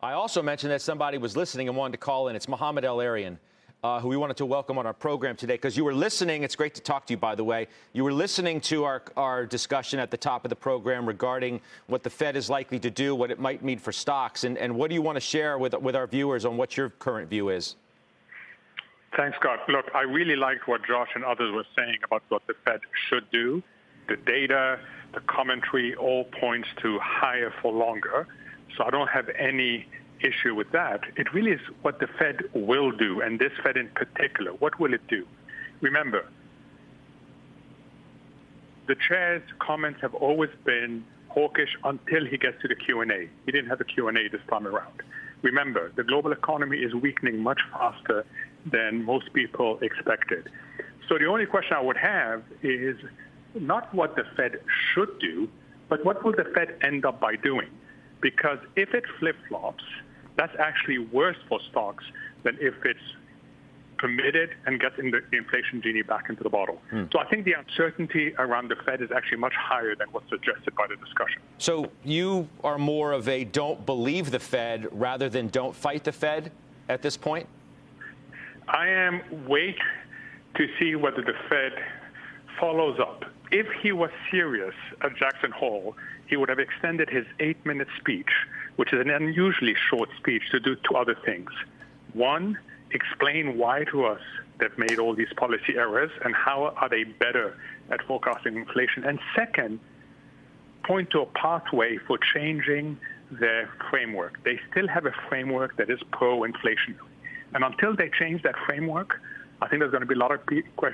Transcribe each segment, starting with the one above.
I also mentioned that somebody was listening and wanted to call in. It's Mohammed El-Erian, who we wanted to welcome on our program today, because you were listening. It's great to talk to you, by the way. You were listening to our discussion at the top of the program regarding what the Fed is likely to do, what it might mean for stocks. And what do you want to share with our viewers on what your current view is? Thanks, Scott. Look, I really liked what Josh and others were saying about what the Fed should do. The data, the commentary all points to higher for longer. So I don't have any issue with that. It really is what the Fed will do, and this Fed in particular. What will it do? Remember, the chair's comments have always been hawkish until he gets to the Q&A. He didn't have the Q&A this time around. Remember, the global economy is weakening much faster than most people expected. So the only question I would have is not what the Fed should do, but what will the Fed end up by doing? Because if it flip-flops, that's actually worse for stocks than if it's permitted and gets the inflation genie back into the bottle. So I think the uncertainty around the Fed is actually much higher than what's suggested by the discussion. So you are more of a don't believe the Fed rather than don't fight the Fed at this point? I am wait to see whether the Fed follows up. If he was serious at Jackson Hole, he would have extended his 8-minute speech, which is an unusually short speech, to do two other things. One, explain why to us they've made all these policy errors and how are they better at forecasting inflation. And second, point to a pathway for changing their framework. They still have a framework that is pro-inflationary. And until they change that framework, I think there's going to be a lot of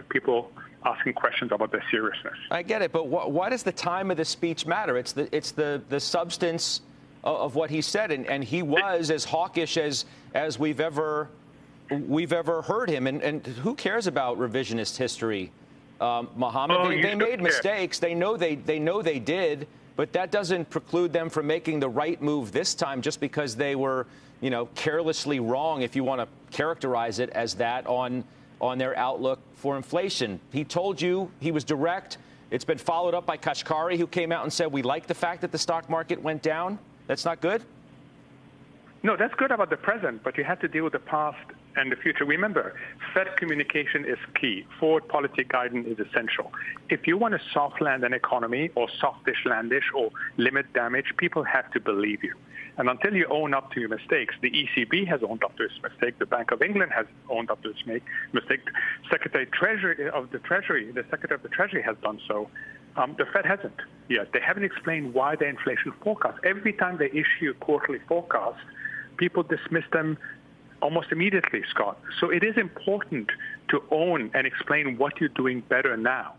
people asking questions about their seriousness. I get it, but why does the time of the speech matter? It's the substance of what he said, and he was as hawkish as we've ever heard him. And who cares about revisionist history, Mohammed? They made mistakes. They know they did, but that doesn't preclude them from making the right move this time just because they were, carelessly wrong, if you want to characterize it as that, on their outlook for inflation. He told you, he was direct. It's been followed up by Kashkari, who came out and said, we like the fact that the stock market went down. That's not good? No, that's good about the present, but you have to deal with the past and the future. Remember, Fed communication is key. Forward policy guidance is essential. If you want to soft land an economy or softish landish or limit damage, people have to believe you. And until you own up to your mistakes, the ECB has owned up to its mistake. The Bank of England has owned up to its mistake. Secretary of the Treasury has done so. The Fed hasn't yet. They haven't explained why their inflation forecast. Every time they issue a quarterly forecast, people dismiss them almost immediately, Scott. So it is important to own and explain what you're doing better now.